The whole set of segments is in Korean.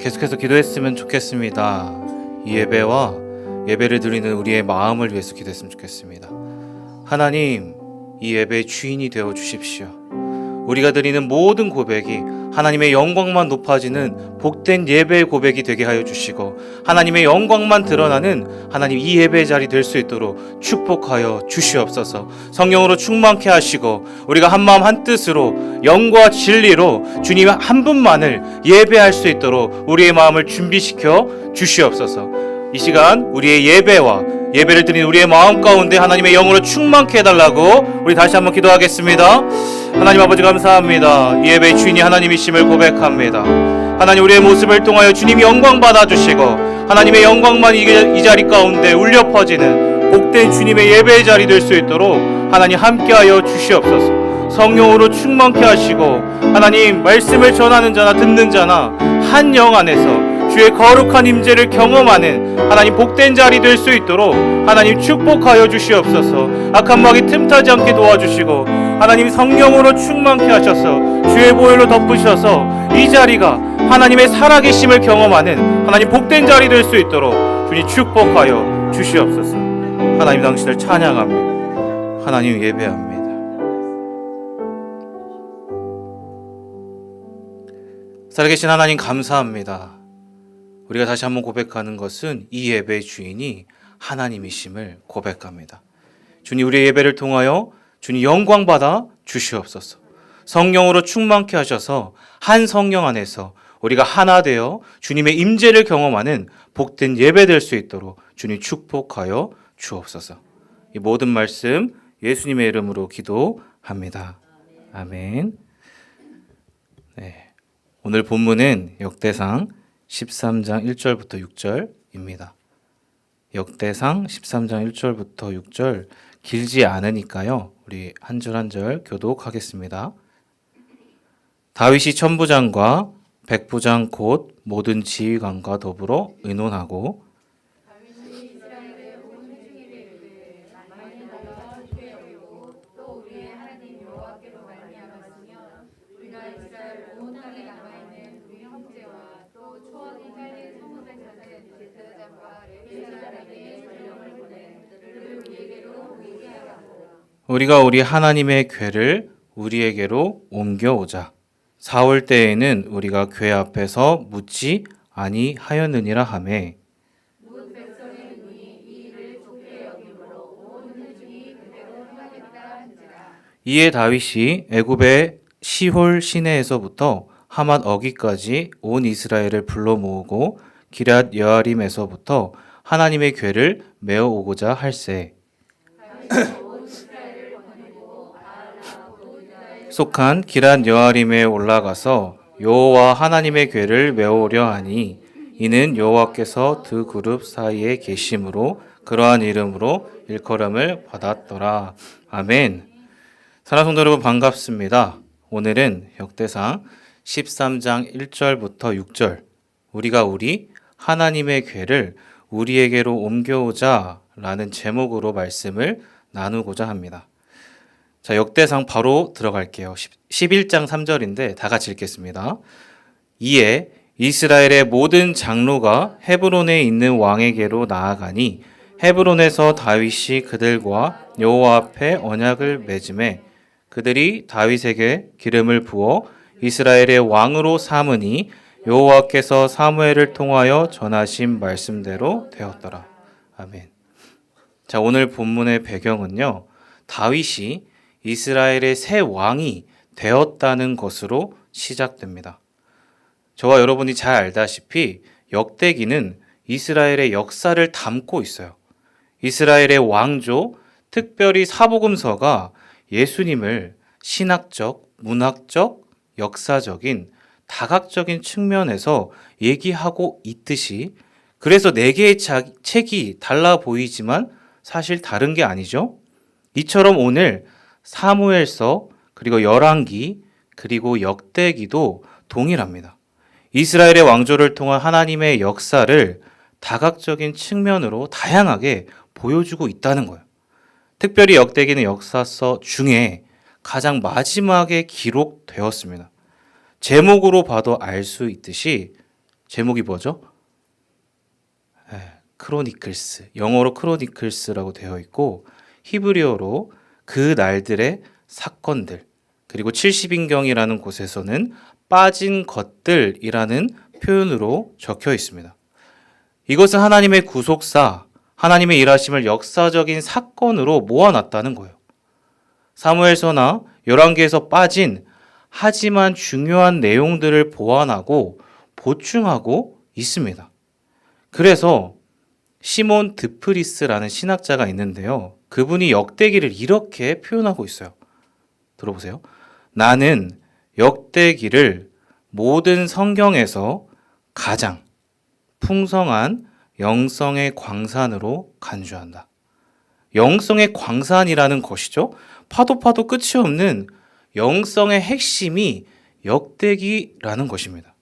계속해서 기도했으면 좋겠습니다. 이 예배와 예배를 드리는 우리의 마음을 위해서 기도했으면 좋겠습니다. 하나님, 이 예배의 주인이 되어 주십시오. 우리가 드리는 모든 고백이 하나님의 영광만 높아지는 복된 예배의 고백이 되게 하여 주시고, 하나님의 영광만 드러나는 하나님 이 예배의 자리 될 수 있도록 축복하여 주시옵소서. 성령으로 충만케 하시고, 우리가 한마음 한뜻으로 영과 진리로 주님 한 분만을 예배할 수 있도록 우리의 마음을 준비시켜 주시옵소서. 이 시간 우리의 예배와 예배를 드린 우리의 마음 가운데 하나님의 영으로 충만케 해달라고 우리 다시 한번 기도하겠습니다. 하나님 아버지 감사합니다. 이 예배의 주인이 하나님이심을 고백합니다. 하나님, 우리의 모습을 통하여 주님이 영광 받아주시고 하나님의 영광만 이 자리 가운데 울려 퍼지는 복된 주님의 예배의 자리 될 수 있도록 하나님 함께하여 주시옵소서. 성령으로 충만케 하시고 하나님, 말씀을 전하는 자나 듣는 자나 한 영 안에서 주의 거룩한 임재를 경험하는 하나님 복된 자리 될 수 있도록 하나님 축복하여 주시옵소서. 악한 마귀 틈타지 않게 도와주시고 하나님 성령으로 충만케 하셔서 주의 보혈로 덮으셔서 이 자리가 하나님의 살아계심을 경험하는 하나님 복된 자리 될 수 있도록 주님 축복하여 주시옵소서. 하나님 당신을 찬양합니다. 하나님 예배합니다. 살아계신 하나님 감사합니다. 우리가 다시 한번 고백하는 것은 이 예배의 주인이 하나님이심을 고백합니다. 주님, 우리의 예배를 통하여 주님 영광 받아 주시옵소서. 성령으로 충만케 하셔서 한 성령 안에서 우리가 하나 되어 주님의 임재를 경험하는 복된 예배 될 수 있도록 주님 축복하여 주옵소서. 이 모든 말씀 예수님의 이름으로 기도합니다. 아멘. 네. 오늘 본문은 역대상 13장 1절부터 6절입니다. 역대상 13장 1절부터 6절 길지 않으니까요. 우리 한 절 한 절 교독하겠습니다. 다윗이 천부장과 백부장 곧 모든 지휘관과 더불어 의논하고 우리가 우리 하나님의 궤를 우리에게로 옮겨오자. 사올 때에는 우리가 궤 앞에서 묻지 아니하였느니라 하매 이에 다윗이 애굽의 시홀 시내에서부터 하맛 어기까지 온 이스라엘을 불러 모으고 기럇 여아림에서부터 하나님의 궤를 메어 오고자 할세. 속한 기럇 여아림에 올라가서 여호와 하나님의 궤를 메어오려 하니 이는 여호와께서 두 그룹 사이에 계심으로 그러한 이름으로 일컬음을 받았더라. 아멘. 사랑하는 성도 여러분 반갑습니다. 오늘은 역대상 13장 1절부터 6절 우리가 우리 하나님의 궤를 우리에게로 옮겨오자 라는 제목으로 말씀을 나누고자 합니다. 자, 역대상 바로 들어갈게요. 11장 3절인데 다 같이 읽겠습니다. 이에 이스라엘의 모든 장로가 헤브론에 있는 왕에게로 나아가니 헤브론에서 다윗이 그들과 여호와 앞에 언약을 맺음에 그들이 다윗에게 기름을 부어 이스라엘의 왕으로 삼으니 여호와께서 사무엘을 통하여 전하신 말씀대로 되었더라. 아멘. 자, 오늘 본문의 배경은요, 다윗이 이스라엘의 새 왕이 되었다는 것으로 시작됩니다. 저와 여러분이 잘 알다시피 역대기는 이스라엘의 역사를 담고 있어요. 이스라엘의 왕조, 특별히 사복음서가 예수님을 신학적, 문학적, 역사적인, 다각적인 측면에서 얘기하고 있듯이, 그래서 네 개의 책이 달라 보이지만 사실 다른 게 아니죠. 이처럼 오늘 사무엘서, 그리고 열왕기, 그리고 역대기도 동일합니다. 이스라엘의 왕조를 통한 하나님의 역사를 다각적인 측면으로 다양하게 보여주고 있다는 거예요. 특별히 역대기는 역사서 중에 가장 마지막에 기록되었습니다. 제목으로 봐도 알 수 있듯이 제목이 뭐죠? 크로니클스. 영어로 크로니클스라고 되어 있고 히브리어로 그 날들의 사건들, 그리고 70인경이라는 곳에서는 빠진 것들이라는 표현으로 적혀 있습니다. 이것은 하나님의 구속사, 하나님의 일하심을 역사적인 사건으로 모아놨다는 거예요. 사무엘서나 열왕기에서 빠진 하지만 중요한 내용들을 보완하고 보충하고 있습니다. 그래서 시몬 드프리스라는 신학자가 있는데요. 그분이 역대기를 이렇게 표현하고 있어요. 들어보세요. 나는 역대기를 모든 성경에서 가장 풍성한 영성의 광산으로 간주한다. 영성의 광산이라는 것이죠. 파도 끝이 없는 영성의 핵심이 역대기라는 것입니다.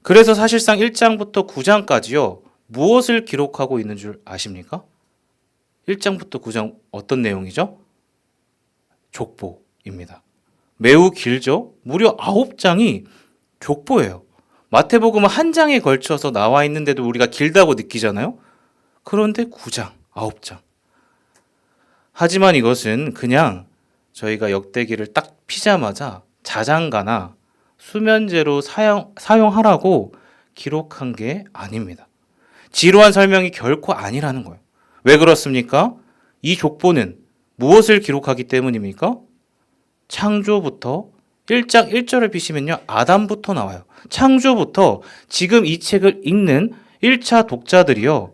그래서 사실상 1장부터 9장까지요. 무엇을 기록하고 있는 줄 아십니까? 1장부터 9장 어떤 내용이죠? 족보입니다. 매우 길죠? 무려 9장이 족보예요. 마태복음은 한 장에 걸쳐서 나와 있는데도 우리가 길다고 느끼잖아요. 그런데 9장, 9장. 하지만 이것은 그냥 저희가 역대기를 딱 피자마자 자장가나 수면제로 사용하라고 기록한 게 아닙니다. 지루한 설명이 결코 아니라는 거예요. 왜 그렇습니까? 이 족보는 무엇을 기록하기 때문입니까? 창조부터 1장 1절을 피시면요. 아담부터 나와요. 창조부터 지금 이 책을 읽는 1차 독자들이요.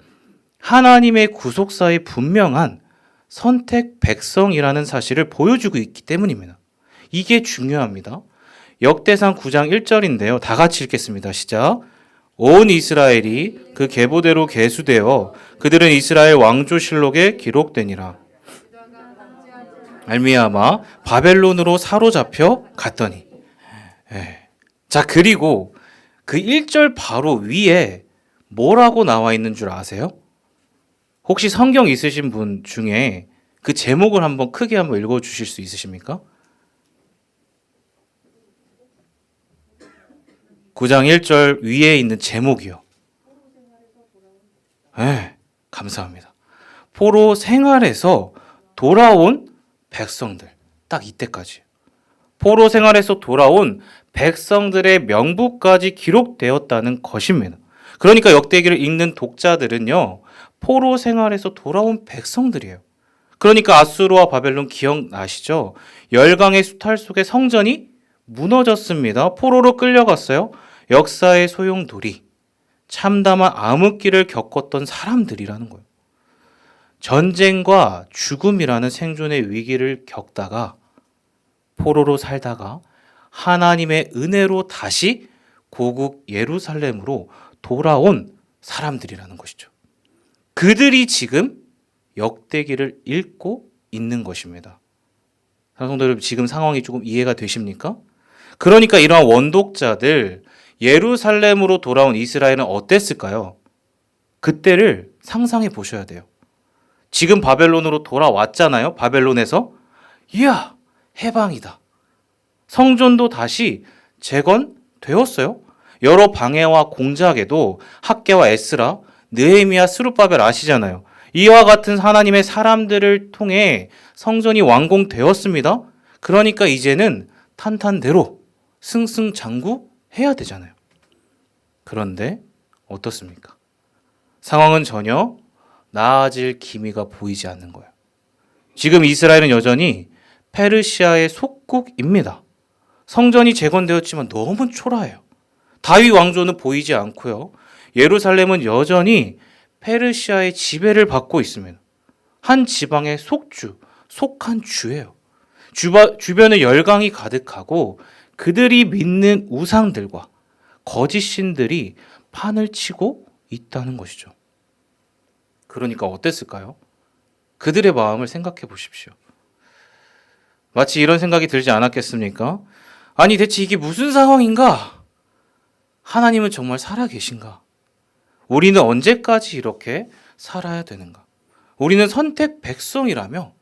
하나님의 구속사의 분명한 선택 백성이라는 사실을 보여주고 있기 때문입니다. 이게 중요합니다. 역대상 9장 1절인데요. 다 같이 읽겠습니다. 시작. 온 이스라엘이 그 계보대로 계수되어 그들은 이스라엘 왕조실록에 기록되니라. 말미암아 바벨론으로 사로잡혀 갔더니. 자, 그리고 그 1절 바로 위에 뭐라고 나와 있는 줄 아세요? 혹시 성경 있으신 분 중에 그 제목을 크게 한번 읽어주실 수 있으십니까? 9장 1절 위에 있는 제목이요. 감사합니다. 포로 생활에서 돌아온 백성들. 딱 이때까지. 포로 생활에서 돌아온 백성들의 명부까지 기록되었다는 것입니다. 그러니까 역대기를 읽는 독자들은요. 포로 생활에서 돌아온 백성들이에요. 그러니까 아수르와 바벨론 기억나시죠? 열강의 수탈 속에 성전이 무너졌습니다. 포로로 끌려갔어요. 역사의 소용돌이, 참담한 암흑기를 겪었던 사람들이라는 거예요. 전쟁과 죽음이라는 생존의 위기를 겪다가 포로로 살다가 하나님의 은혜로 다시 고국 예루살렘으로 돌아온 사람들이라는 것이죠. 그들이 지금 역대기를 읽고 있는 것입니다. 성도 여러분, 지금 상황이 조금 이해가 되십니까? 그러니까 이러한 원독자들, 예루살렘으로 돌아온 이스라엘은 어땠을까요? 그때를 상상해 보셔야 돼요. 지금 바벨론으로 돌아왔잖아요. 바벨론에서. 이야, 해방이다. 성전도 다시 재건되었어요. 여러 방해와 공작에도 학개와 에스라, 느헤미야, 스룹바벨 아시잖아요. 이와 같은 하나님의 사람들을 통해 성전이 완공되었습니다. 그러니까 이제는 탄탄대로 승승장구해야 되잖아요. 그런데 어떻습니까? 상황은 전혀 나아질 기미가 보이지 않는 거예요. 지금 이스라엘은 여전히 페르시아의 속국입니다. 성전이 재건되었지만 너무 초라해요. 다윗 왕조는 보이지 않고요. 예루살렘은 여전히 페르시아의 지배를 받고 있습니다. 한 지방의 속한 주예요. 주변에 열강이 가득하고 그들이 믿는 우상들과 거짓 신들이 판을 치고 있다는 것이죠. 그러니까 어땠을까요? 그들의 마음을 생각해 보십시오. 마치 이런 생각이 들지 않았겠습니까? 아니, 대체 이게 무슨 상황인가? 하나님은 정말 살아계신가? 우리는 언제까지 이렇게 살아야 되는가? 우리는 선택 백성이라며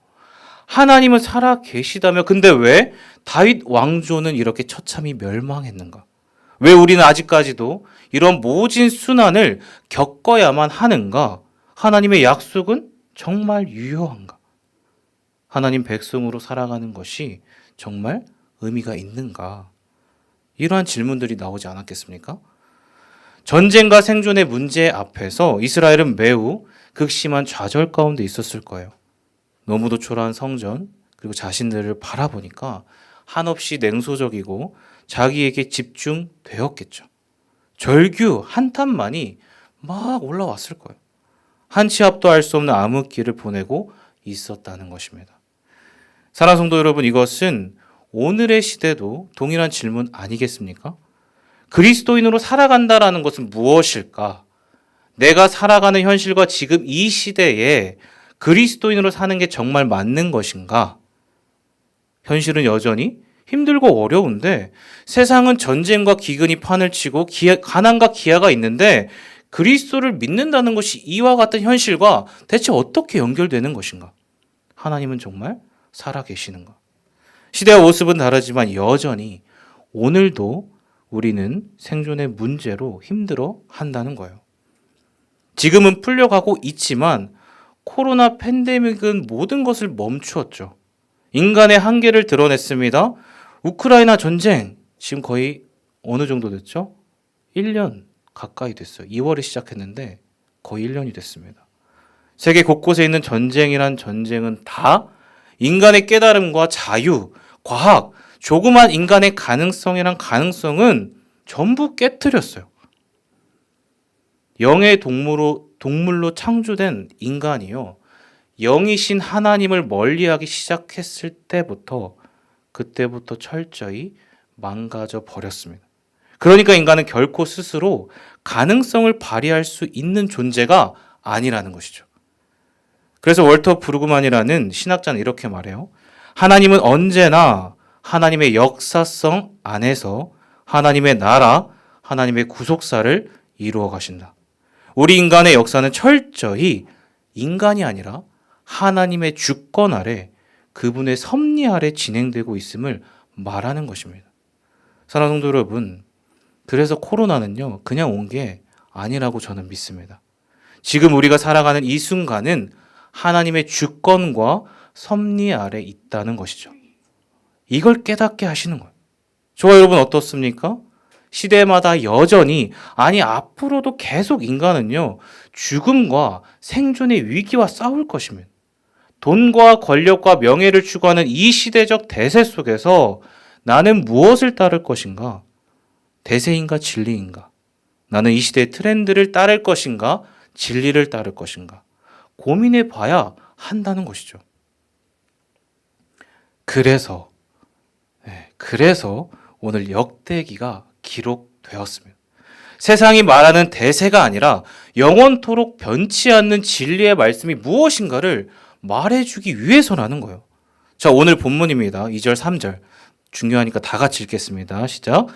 하나님은 살아계시다며 근데 왜 다윗 왕조는 이렇게 처참히 멸망했는가? 왜 우리는 아직까지도 이런 모진 순환을 겪어야만 하는가? 하나님의 약속은 정말 유효한가? 하나님 백성으로 살아가는 것이 정말 의미가 있는가? 이러한 질문들이 나오지 않았겠습니까? 전쟁과 생존의 문제 앞에서 이스라엘은 매우 극심한 좌절 가운데 있었을 거예요. 너무도 초라한 성전, 그리고 자신들을 바라보니까 한없이 냉소적이고 자기에게 집중되었겠죠. 절규 한탄만이 막 올라왔을 거예요. 한 치 앞도 알 수 없는 암흑기를 보내고 있었다는 것입니다. 사랑하는 성도 여러분, 이것은 오늘의 시대도 동일한 질문 아니겠습니까? 그리스도인으로 살아간다라는 것은 무엇일까? 내가 살아가는 현실과 지금 이 시대에 그리스도인으로 사는 게 정말 맞는 것인가? 현실은 여전히 힘들고 어려운데 세상은 전쟁과 기근이 판을 치고 가난과 기아가 있는데 그리스도를 믿는다는 것이 이와 같은 현실과 대체 어떻게 연결되는 것인가? 하나님은 정말 살아계시는가? 시대와 모습은 다르지만 여전히 오늘도 우리는 생존의 문제로 힘들어 한다는 거예요. 지금은 풀려가고 있지만 코로나 팬데믹은 모든 것을 멈추었죠. 인간의 한계를 드러냈습니다. 우크라이나 전쟁 지금 거의 어느 정도 됐죠? 1년 가까이 됐어요. 2월에 시작했는데 거의 1년이 됐습니다. 세계 곳곳에 있는 전쟁이란 전쟁은 다 인간의 깨달음과 자유, 과학, 조그만 인간의 가능성이란 가능성은 전부 깨트렸어요. 영의 동물로 창조된 인간이요. 영이신 하나님을 멀리하기 시작했을 그때부터 철저히 망가져 버렸습니다. 그러니까 인간은 결코 스스로 가능성을 발휘할 수 있는 존재가 아니라는 것이죠. 그래서 월터 브루그만이라는 신학자는 이렇게 말해요. 하나님은 언제나 하나님의 역사성 안에서 하나님의 나라, 하나님의 구속사를 이루어 가신다. 우리 인간의 역사는 철저히 인간이 아니라 하나님의 주권 아래, 그분의 섭리 아래 진행되고 있음을 말하는 것입니다. 사랑하는 성도 여러분, 그래서 코로나는요, 그냥 온 게 아니라고 저는 믿습니다. 지금 우리가 살아가는 이 순간은 하나님의 주권과 섭리 아래 있다는 것이죠. 이걸 깨닫게 하시는 거예요. 저와 여러분 어떻습니까? 시대마다 여전히, 아니 앞으로도 계속 인간은요, 죽음과 생존의 위기와 싸울 것입니다. 돈과 권력과 명예를 추구하는 이 시대적 대세 속에서 나는 무엇을 따를 것인가? 대세인가 진리인가? 나는 이 시대의 트렌드를 따를 것인가? 진리를 따를 것인가? 고민해 봐야 한다는 것이죠. 그래서 오늘 역대기가 기록되었습니다. 세상이 말하는 대세가 아니라 영원토록 변치 않는 진리의 말씀이 무엇인가를 말해주기 위해서라는 거예요. 자, 오늘 본문입니다. 2절, 3절. 중요하니까 다 같이 읽겠습니다. 시작.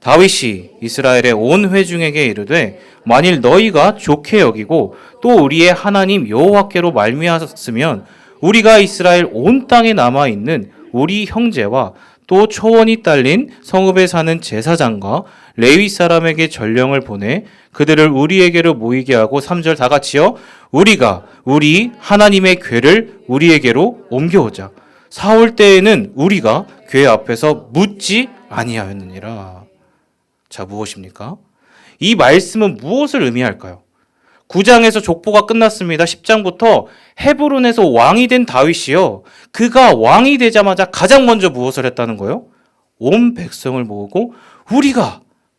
다윗이 이스라엘의 온 회중에게 이르되 만일 너희가 좋게 여기고 또 우리의 하나님 여호와께로 말미암았으면 우리가 이스라엘 온 땅에 남아 있는 우리 형제와 또 초원이 딸린 성읍에 사는 제사장과 레위 사람에게 전령을 보내 그들을 우리에게로 모이게 하고 3절 다 같이요. 우리가 우리 하나님의 궤를 우리에게로 옮겨오자. 사올 때에는 우리가 궤 앞에서 묻지 아니하였느니라. 자, 무엇입니까? 이 말씀은 무엇을 의미할까요? 9장에서 족보가 끝났습니다. 10장부터 헤브론에서 왕이 된 다윗이요. 그가 왕이 되자마자 가장 먼저 무엇을 했다는 거예요? 온 백성을 모으고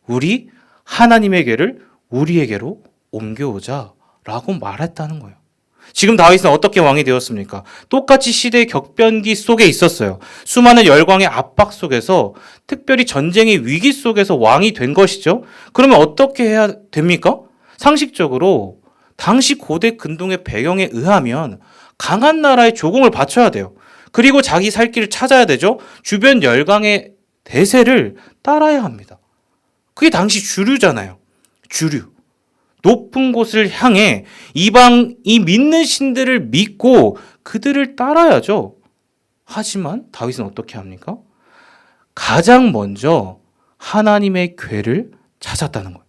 우리 하나님의 궤를 우리에게로 옮겨오자 라고 말했다는 거예요. 지금 다윗은 어떻게 왕이 되었습니까? 똑같이 시대의 격변기 속에 있었어요. 수많은 열광의 압박 속에서, 특별히 전쟁의 위기 속에서 왕이 된 것이죠. 그러면 어떻게 해야 됩니까? 상식적으로 당시 고대 근동의 배경에 의하면 강한 나라에 조공을 바쳐야 돼요. 그리고 자기 살 길을 찾아야 되죠. 주변 열강의 대세를 따라야 합니다. 그게 당시 주류잖아요. 주류. 높은 곳을 향해 이방이 믿는 신들을 믿고 그들을 따라야죠. 하지만 다윗은 어떻게 합니까? 가장 먼저 하나님의 궤를 찾았다는 거예요.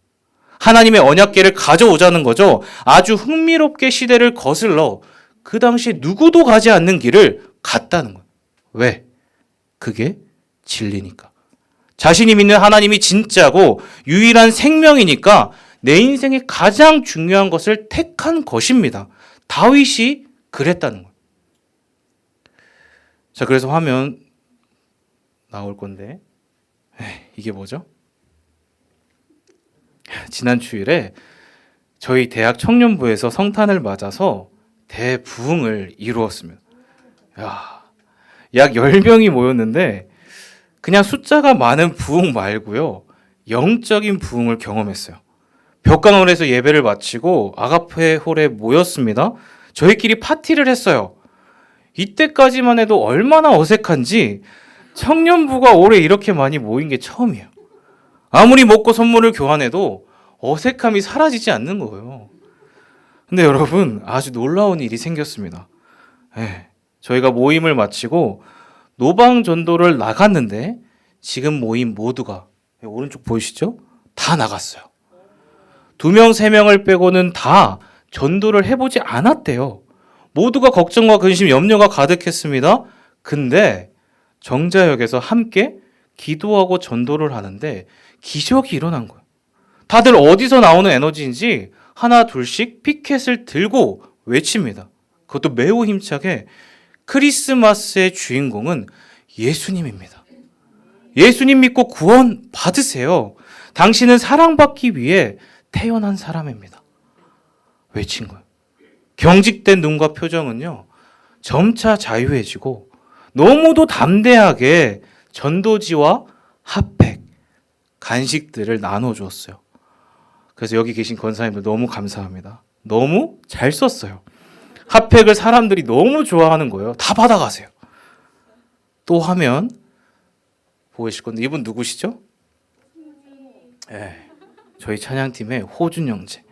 하나님의 언약궤를 가져오자는 거죠. 아주 흥미롭게 시대를 거슬러 그 당시에 누구도 가지 않는 길을 갔다는 거예요. 왜? 그게 진리니까. 자신이 믿는 하나님이 진짜고 유일한 생명이니까 내 인생의 가장 중요한 것을 택한 것입니다. 다윗이 그랬다는 거예요. 자, 그래서 화면 나올 건데 이게 뭐죠? 지난 주일에 저희 대학 청년부에서 성탄을 맞아서 대부흥을 이루었습니다. 약 10명이 모였는데 그냥 숫자가 많은 부흥 말고요. 영적인 부흥을 경험했어요. 벽강홀에서 예배를 마치고 아가페 홀에 모였습니다. 저희끼리 파티를 했어요. 이때까지만 해도 얼마나 어색한지 청년부가 올해 이렇게 많이 모인 게 처음이에요. 아무리 먹고 선물을 교환해도 어색함이 사라지지 않는 거예요. 근데 여러분, 아주 놀라운 일이 생겼습니다. 저희가 모임을 마치고 노방 전도를 나갔는데 지금 모임 모두가 오른쪽 보이시죠? 다 나갔어요. 2명, 3명을 빼고는 다 전도를 해보지 않았대요. 모두가 걱정과 근심, 염려가 가득했습니다. 근데 정자역에서 함께 기도하고 전도를 하는데 기적이 일어난 거예요. 다들 어디서 나오는 에너지인지 하나 둘씩 피켓을 들고 외칩니다. 그것도 매우 힘차게 크리스마스의 주인공은 예수님입니다. 예수님 믿고 구원 받으세요. 당신은 사랑받기 위해 태어난 사람입니다. 외친 거예요. 경직된 눈과 표정은요, 점차 자유해지고 너무도 담대하게 전도지와 핫팩, 간식들을 나눠주었어요. 그래서 여기 계신 권사님들 너무 감사합니다. 너무 잘 썼어요. 핫팩을 사람들이 너무 좋아하는 거예요. 다 받아가세요. 또 하면 보이실 건데 이분 누구시죠? 저희 찬양팀의 호준 형제.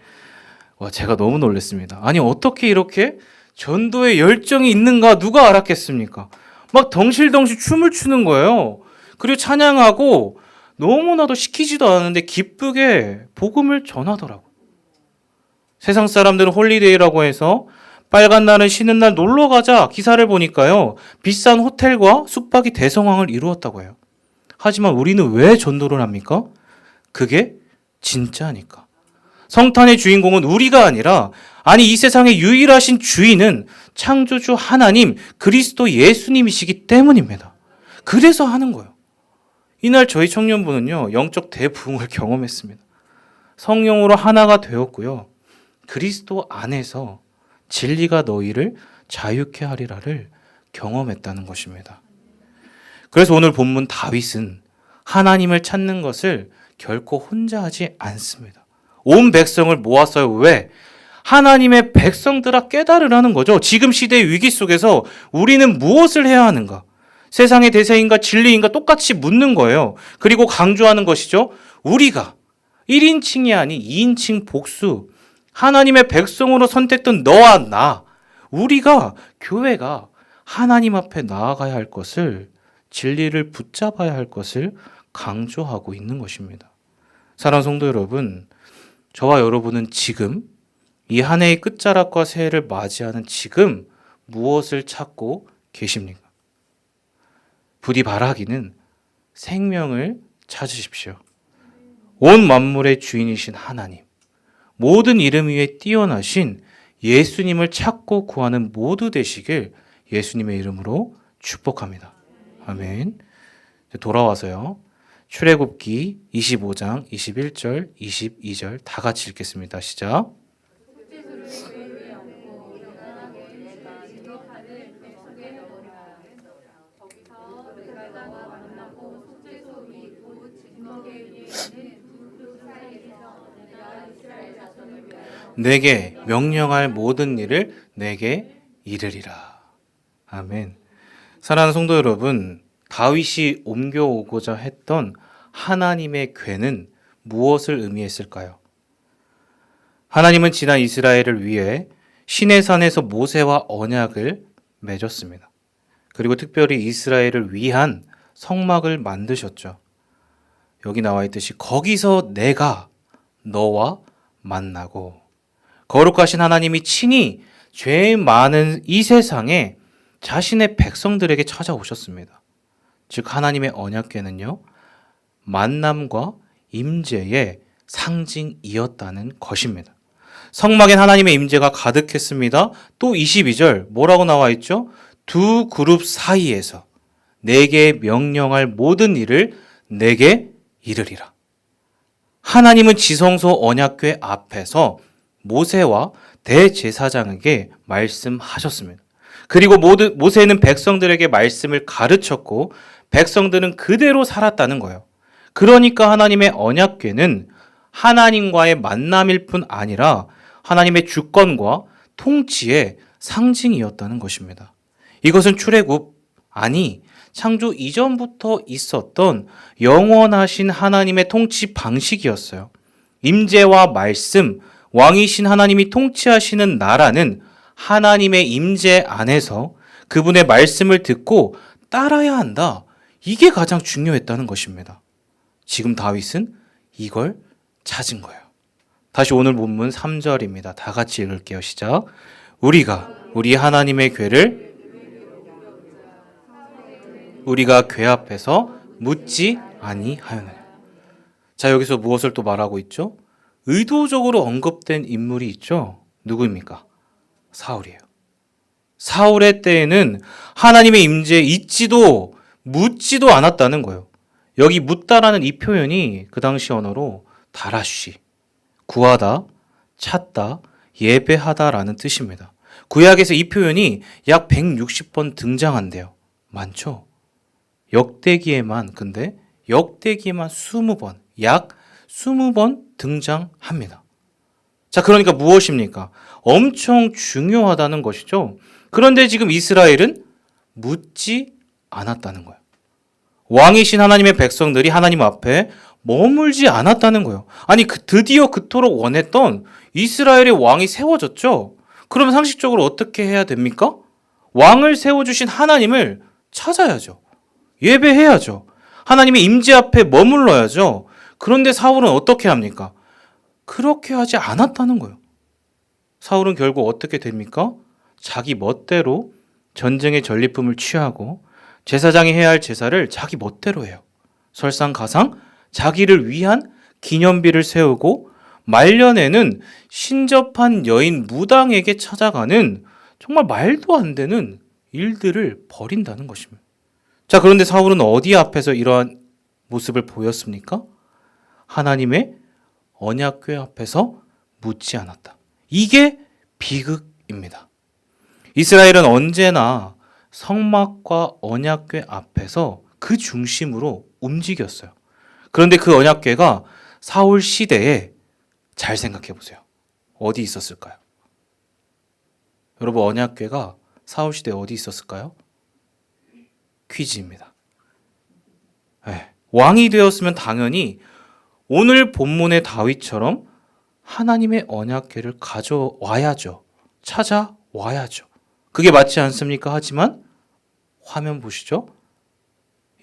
제가 너무 놀랐습니다. 아니 어떻게 이렇게 전도에 열정이 있는가 누가 알았겠습니까? 막 덩실덩실 춤을 추는 거예요. 그리고 찬양하고 너무나도 시키지도 않았는데 기쁘게 복음을 전하더라고요. 세상 사람들은 홀리데이라고 해서 빨간 날은 쉬는 날 놀러 가자 기사를 보니까요. 비싼 호텔과 숙박이 대성황을 이루었다고 해요. 하지만 우리는 왜 전도를 합니까? 그게 진짜니까. 성탄의 주인공은 우리가 아니라 이 세상의 유일하신 주인은 창조주 하나님 그리스도 예수님이시기 때문입니다. 그래서 하는 거예요. 이날 저희 청년부는요. 영적 대부흥을 경험했습니다. 성령으로 하나가 되었고요. 그리스도 안에서 진리가 너희를 자유케 하리라를 경험했다는 것입니다. 그래서 오늘 본문 다윗은 하나님을 찾는 것을 결코 혼자 하지 않습니다. 온 백성을 모았어요. 왜? 하나님의 백성들아 깨달으라는 거죠. 지금 시대의 위기 속에서 우리는 무엇을 해야 하는가? 세상의 대세인가 진리인가 똑같이 묻는 거예요. 그리고 강조하는 것이죠. 우리가 1인칭이 아닌 2인칭 복수, 하나님의 백성으로 선택된 너와 나, 우리가 교회가 하나님 앞에 나아가야 할 것을, 진리를 붙잡아야 할 것을 강조하고 있는 것입니다. 사랑하는 성도 여러분, 저와 여러분은 지금 이 한 해의 끝자락과 새해를 맞이하는 지금 무엇을 찾고 계십니까? 부디 바라기는 생명을 찾으십시오. 온 만물의 주인이신 하나님, 모든 이름 위에 뛰어나신 예수님을 찾고 구하는 모두 되시길 예수님의 이름으로 축복합니다. 아멘. 돌아와서요. 출애굽기 25장 21절 22절 다 같이 읽겠습니다. 시작. 내게 명령할 모든 일을 내게 이르리라. 아멘. 사랑하는 성도 여러분, 다윗이 옮겨오고자 했던 하나님의 궤는 무엇을 의미했을까요? 하나님은 지난 이스라엘을 위해 시내산에서 모세와 언약을 맺었습니다. 그리고 특별히 이스라엘을 위한 성막을 만드셨죠. 여기 나와 있듯이 거기서 내가 너와 만나고, 거룩하신 하나님이 친히 죄 많은 이 세상에 자신의 백성들에게 찾아오셨습니다. 즉 하나님의 언약궤는요, 만남과 임재의 상징이었다는 것입니다. 성막엔 하나님의 임재가 가득했습니다. 또 22절 뭐라고 나와 있죠? 두 그룹 사이에서 내게 명령할 모든 일을 내게 이르리라. 하나님은 지성소 언약궤 앞에서 모세와 대제사장에게 말씀하셨습니다. 그리고 모세는 백성들에게 말씀을 가르쳤고 백성들은 그대로 살았다는 거예요. 그러니까 하나님의 언약궤는 하나님과의 만남일 뿐 아니라 하나님의 주권과 통치의 상징이었다는 것입니다. 이것은 출애굽, 아니 창조 이전부터 있었던 영원하신 하나님의 통치 방식이었어요. 임재와 말씀, 왕이신 하나님이 통치하시는 나라는 하나님의 임재 안에서 그분의 말씀을 듣고 따라야 한다. 이게 가장 중요했다는 것입니다. 지금 다윗은 이걸 찾은 거예요. 다시 오늘 본문 3절입니다. 다 같이 읽을게요. 시작. 우리가 우리 하나님의 궤를 우리가 궤 앞에서 묻지 아니하였느냐. 자, 여기서 무엇을 또 말하고 있죠? 의도적으로 언급된 인물이 있죠. 누구입니까? 사울이에요. 사울의 때에는 하나님의 임재에 있지도 묻지도 않았다는 거예요. 여기 묻다라는 이 표현이 그 당시 언어로 다라쉬, 구하다, 찾다, 예배하다라는 뜻입니다. 구약에서 이 표현이 약 160번 등장한대요. 많죠? 역대기에만 20번, 약 20번 등장합니다. 자, 그러니까 무엇입니까? 엄청 중요하다는 것이죠. 그런데 지금 이스라엘은 묻지 않았다는 거예요. 왕이신 하나님의 백성들이 하나님 앞에 머물지 않았다는 거예요. 아니, 드디어 그토록 원했던 이스라엘의 왕이 세워졌죠. 그러면 상식적으로 어떻게 해야 됩니까? 왕을 세워주신 하나님을 찾아야죠. 예배해야죠. 하나님의 임재 앞에 머물러야죠. 그런데 사울은 어떻게 합니까? 그렇게 하지 않았다는 거예요. 사울은 결국 어떻게 됩니까? 자기 멋대로 전쟁의 전리품을 취하고 제사장이 해야 할 제사를 자기 멋대로 해요. 설상가상 자기를 위한 기념비를 세우고 말년에는 신접한 여인 무당에게 찾아가는 정말 말도 안 되는 일들을 벌인다는 것입니다. 자, 그런데 사울은 어디 앞에서 이러한 모습을 보였습니까? 하나님의 언약궤 앞에서 묻지 않았다. 이게 비극입니다. 이스라엘은 언제나 성막과 언약궤 앞에서 그 중심으로 움직였어요. 그런데 그 언약궤가 사울 시대에 잘 생각해 보세요. 어디 있었을까요? 여러분, 언약궤가 사울 시대에 어디 있었을까요? 퀴즈입니다. 네. 왕이 되었으면 당연히 오늘 본문의 다윗처럼 하나님의 언약궤를 가져와야죠. 찾아와야죠. 그게 맞지 않습니까? 하지만 화면 보시죠.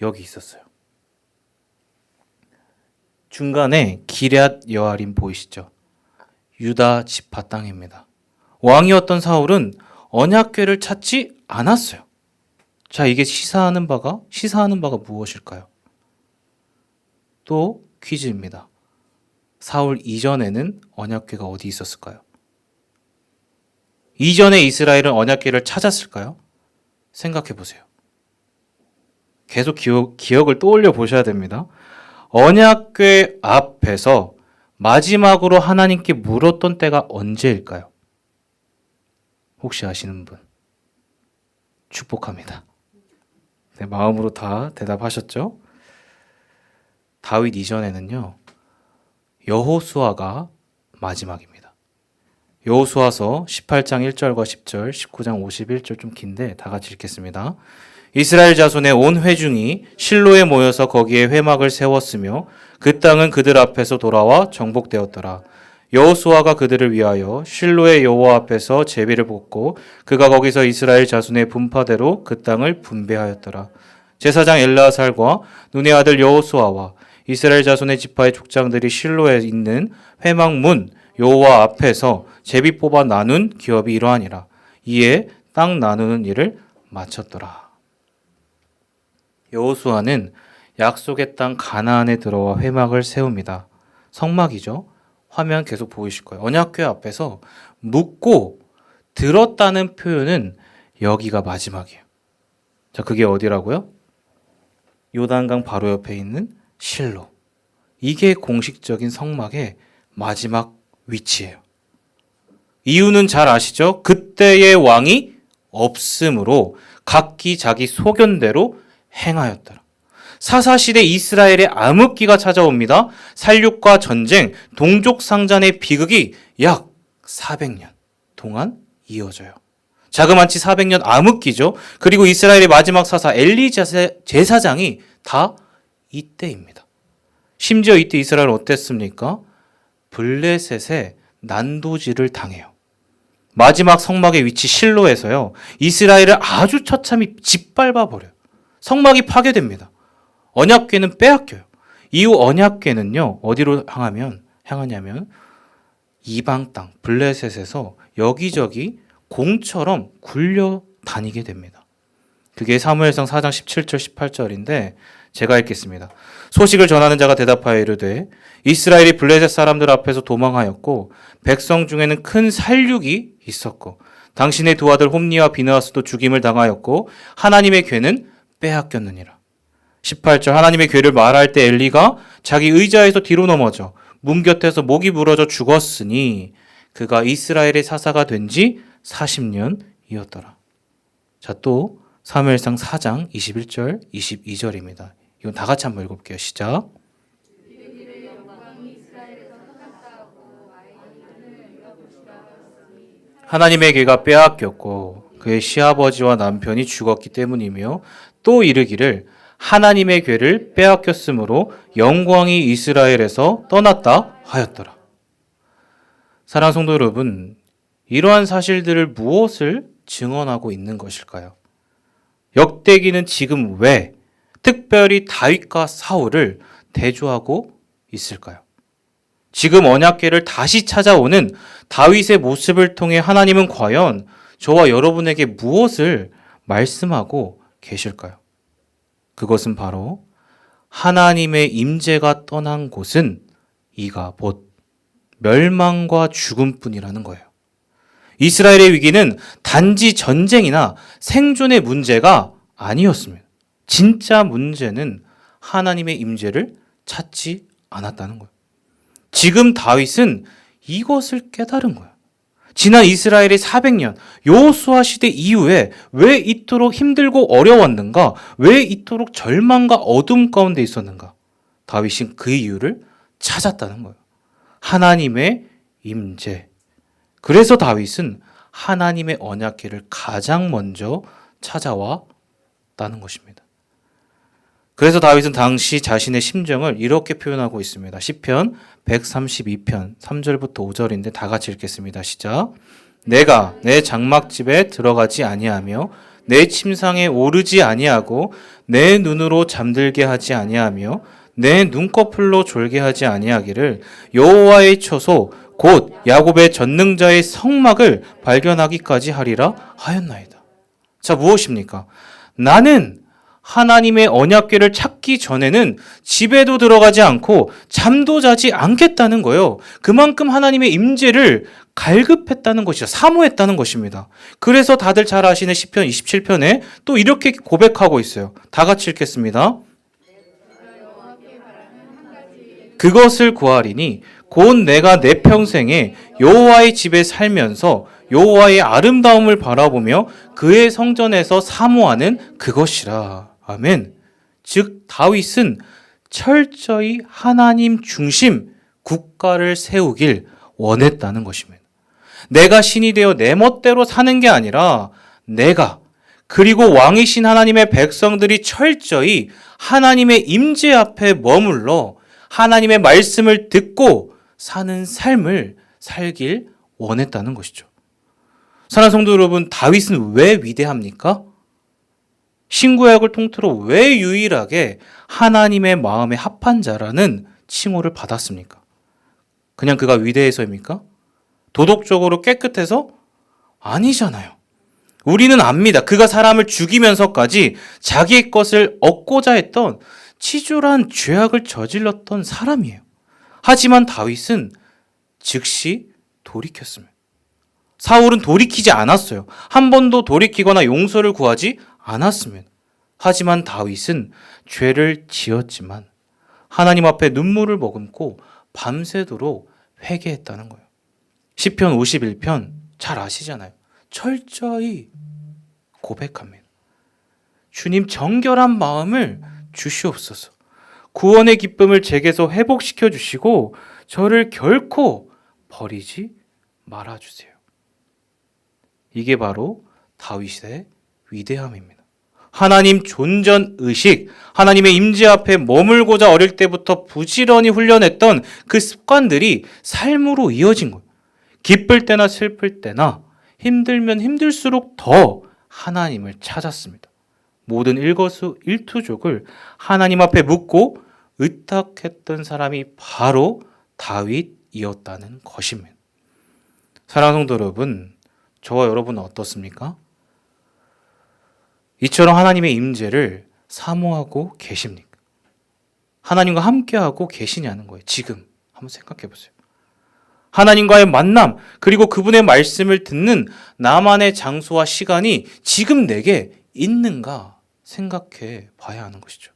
여기 있었어요. 중간에 기럇 여아림 보이시죠? 유다 지파 땅입니다. 왕이었던 사울은 언약궤를 찾지 않았어요. 자, 이게 시사하는 바가 무엇일까요? 또 퀴즈입니다. 사울 이전에는 언약궤가 어디 있었을까요? 이전에 이스라엘은 언약궤를 찾았을까요? 생각해 보세요. 계속 기억을 떠올려 보셔야 됩니다. 언약궤 앞에서 마지막으로 하나님께 물었던 때가 언제일까요? 혹시 아시는 분? 축복합니다. 네, 마음으로 다 대답하셨죠? 다윗 이전에는요, 여호수아가 마지막입니다. 여호수아서 18장 1절과 10절, 19장 51절 좀 긴데 다 같이 읽겠습니다. 이스라엘 자손의 온 회중이 실로에 모여서 거기에 회막을 세웠으며 그 땅은 그들 앞에서 돌아와 정복되었더라. 여호수아가 그들을 위하여 실로의 여호와 앞에서 제비를 뽑고 그가 거기서 이스라엘 자손의 분파대로 그 땅을 분배하였더라. 제사장 엘르아살과 눈의 아들 여호수아와 이스라엘 자손의 지파의 족장들이 실로에 있는 회막문 여호와 앞에서 제비 뽑아 나눈 기업이 이러하니라. 이에 땅 나누는 일을 마쳤더라. 여호수아는 약속의 땅 가나안에 들어와 회막을 세웁니다. 성막이죠. 화면 계속 보이실 거예요. 언약궤 앞에서 묻고 들었다는 표현은 여기가 마지막이에요. 자, 그게 어디라고요? 요단강 바로 옆에 있는 실로. 이게 공식적인 성막의 마지막 위치예요. 이유는 잘 아시죠? 그때의 왕이 없으므로 각기 자기 소견대로 행하였더라. 사사시대 이스라엘의 암흑기가 찾아옵니다. 살육과 전쟁, 동족상잔의 비극이 약 400년 동안 이어져요. 자그마치 400년 암흑기죠. 그리고 이스라엘의 마지막 사사 엘리 제사장이 다 이때입니다. 심지어 이때 이스라엘은 어땠습니까? 블레셋의 난도질을 당해요. 마지막 성막의 위치 실로에서요. 이스라엘을 아주 처참히 짓밟아 버려요. 성막이 파괴됩니다. 언약궤는 빼앗겨요. 이후 언약궤는요. 어디로 향하냐면 이방 땅 블레셋에서 여기저기 공처럼 굴려 다니게 됩니다. 그게 사무엘상 4장 17절 18절인데 제가 읽겠습니다. 소식을 전하는 자가 대답하여 이르되 이스라엘이 블레셋 사람들 앞에서 도망하였고 백성 중에는 큰 살육이 있었고 당신의 두 아들 홈니와 비느하스도 죽임을 당하였고 하나님의 궤는 빼앗겼느니라. 18절 하나님의 궤를 말할 때 엘리가 자기 의자에서 뒤로 넘어져 문 곁에서 목이 부러져 죽었으니 그가 이스라엘의 사사가 된 지 40년이었더라. 자, 또 사무엘상 4장 21절 22절입니다. 이건 다 같이 한번 읽어볼게요. 시작. 하나님의 궤가 빼앗겼고 그의 시아버지와 남편이 죽었기 때문이며 또 이르기를 하나님의 궤를 빼앗겼으므로 영광이 이스라엘에서 떠났다 하였더라. 사랑하는 성도 여러분, 이러한 사실들을 무엇을 증언하고 있는 것일까요? 역대기는 지금 왜 특별히 다윗과 사울을 대조하고 있을까요? 지금 언약궤를 다시 찾아오는 다윗의 모습을 통해 하나님은 과연 저와 여러분에게 무엇을 말씀하고 계실까요? 그것은 바로 하나님의 임재가 떠난 곳은 이가 곧 멸망과 죽음뿐이라는 거예요. 이스라엘의 위기는 단지 전쟁이나 생존의 문제가 아니었습니다. 진짜 문제는 하나님의 임재를 찾지 않았다는 거예요. 지금 다윗은 이것을 깨달은 거예요. 지난 이스라엘의 400년 여호수아 시대 이후에 왜 이토록 힘들고 어려웠는가? 왜 이토록 절망과 어둠 가운데 있었는가? 다윗은 그 이유를 찾았다는 거예요. 하나님의 임재. 그래서 다윗은 하나님의 언약궤를 가장 먼저 찾아왔다는 것입니다. 그래서 다윗은 당시 자신의 심정을 이렇게 표현하고 있습니다. 시편 132편 3절부터 5절인데 다 같이 읽겠습니다. 시작. 내가 내 장막집에 들어가지 아니하며 내 침상에 오르지 아니하고 내 눈으로 잠들게 하지 아니하며 내 눈꺼풀로 졸게 하지 아니하기를 여호와의 처소 곧 야곱의 전능자의 성막을 발견하기까지 하리라 하였나이다. 자, 무엇입니까? 나는 하나님의 언약궤를 찾기 전에는 집에도 들어가지 않고 잠도 자지 않겠다는 거예요. 그만큼 하나님의 임재를 갈급했다는 것이죠. 사모했다는 것입니다. 그래서 다들 잘 아시는 시편 27편에 또 이렇게 고백하고 있어요. 다 같이 읽겠습니다. 그것을 구하리니 곧 내가 내 평생에 여호와의 집에 살면서 여호와의 아름다움을 바라보며 그의 성전에서 사모하는 그것이라. 아멘. 즉 다윗은 철저히 하나님 중심 국가를 세우길 원했다는 것입니다. 내가 신이 되어 내 멋대로 사는 게 아니라 내가 그리고 왕이신 하나님의 백성들이 철저히 하나님의 임재 앞에 머물러 하나님의 말씀을 듣고 사는 삶을 살길 원했다는 것이죠. 사랑하는 성도 여러분, 다윗은 왜 위대합니까? 신구약을 통틀어 왜 유일하게 하나님의 마음에 합한 자라는 칭호를 받았습니까? 그냥 그가 위대해서입니까? 도덕적으로 깨끗해서? 아니잖아요. 우리는 압니다. 그가 사람을 죽이면서까지 자기의 것을 얻고자 했던 치졸한 죄악을 저질렀던 사람이에요. 하지만 다윗은 즉시 돌이켰습니다. 사울은 돌이키지 않았어요. 한 번도 돌이키거나 용서를 구하지 않았습니다. 하지만 다윗은 죄를 지었지만 하나님 앞에 눈물을 머금고 밤새도록 회개했다는 거예요. 시편 51편 잘 아시잖아요. 철저히 고백합니다. 주님, 정결한 마음을 주시옵소서. 구원의 기쁨을 제게서 회복시켜 주시고 저를 결코 버리지 말아주세요. 이게 바로 다윗의 위대함입니다. 하나님 존전 의식, 하나님의 임재 앞에 머물고자 어릴 때부터 부지런히 훈련했던 그 습관들이 삶으로 이어진 거예요. 기쁠 때나 슬플 때나 힘들면 힘들수록 더 하나님을 찾았습니다. 모든 일거수일투족을 하나님 앞에 묻고 의탁했던 사람이 바로 다윗이었다는 것입니다. 사랑하는 성도 여러분, 저와 여러분은 어떻습니까? 이처럼 하나님의 임재를 사모하고 계십니까? 하나님과 함께하고 계시냐는 거예요. 지금 한번 생각해 보세요. 하나님과의 만남, 그리고 그분의 말씀을 듣는 나만의 장소와 시간이 지금 내게 있는가 생각해 봐야 하는 것이죠.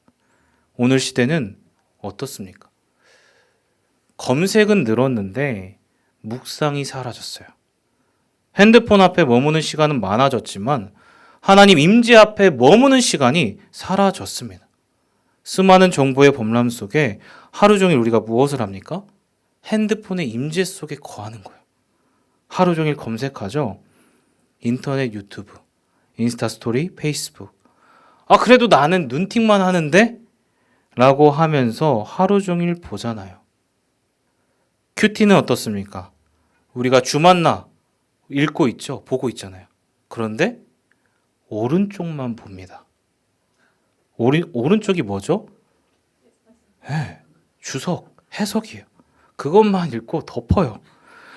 오늘 시대는 어떻습니까? 검색은 늘었는데 묵상이 사라졌어요. 핸드폰 앞에 머무는 시간은 많아졌지만 하나님 임재 앞에 머무는 시간이 사라졌습니다. 수많은 정보의 범람 속에 하루 종일 우리가 무엇을 합니까? 핸드폰의 임재 속에 거하는 거예요. 하루 종일 검색하죠. 인터넷, 유튜브, 인스타 스토리, 페이스북. 그래도 나는 눈팅만 하는데? 라고 하면서 하루 종일 보잖아요. 큐티는 어떻습니까? 우리가 주만나 읽고 있죠. 보고 있잖아요. 그런데 오른쪽만 봅니다. 오른쪽이 뭐죠? 주석, 해석이에요. 그것만 읽고 덮어요.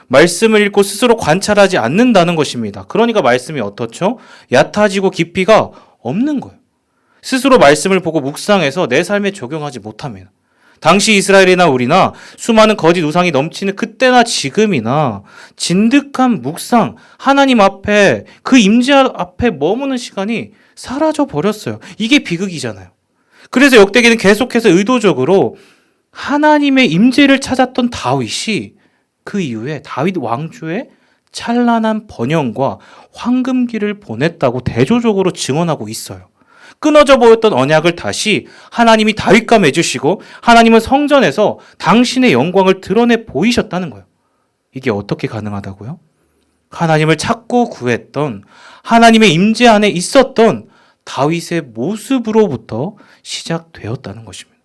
말씀을 읽고 스스로 관찰하지 않는다는 것입니다. 그러니까 말씀이 어떻죠? 얕아지고 깊이가 없는 거예요. 스스로 말씀을 보고 묵상해서 내 삶에 적용하지 못합니다. 당시 이스라엘이나 우리나 수많은 거짓 우상이 넘치는 그때나 지금이나 진득한 묵상, 하나님 앞에 그 임재 앞에 머무는 시간이 사라져 버렸어요. 이게 비극이잖아요. 그래서 역대기는 계속해서 의도적으로 하나님의 임재를 찾았던 다윗이 그 이후에 다윗 왕조의 찬란한 번영과 황금기를 보냈다고 대조적으로 증언하고 있어요. 끊어져 보였던 언약을 다시 하나님이 다윗과 맺으시고 하나님은 성전에서 당신의 영광을 드러내 보이셨다는 거예요. 이게 어떻게 가능하다고요? 하나님을 찾고 구했던 하나님의 임재 안에 있었던 다윗의 모습으로부터 시작되었다는 것입니다.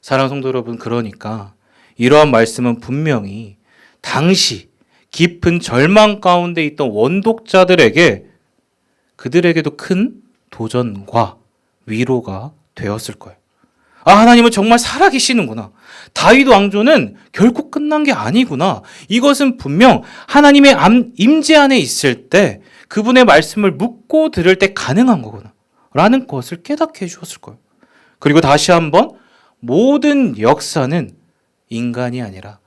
사랑하는 성도 여러분, 그러니까 이러한 말씀은 분명히 당시 깊은 절망 가운데 있던 원독자들에게 그들에게도 큰 도전과 위로가 되었을 거예요. 하나님은 정말 살아계시는구나. 다윗 왕조는 결코 끝난 게 아니구나. 이것은 분명 하나님의 임재 안에 있을 때 그분의 말씀을 묻고 들을 때 가능한 거구나 라는 것을 깨닫게 해주었을 거예요. 그리고 다시 한번 모든 역사는 인간이 아니라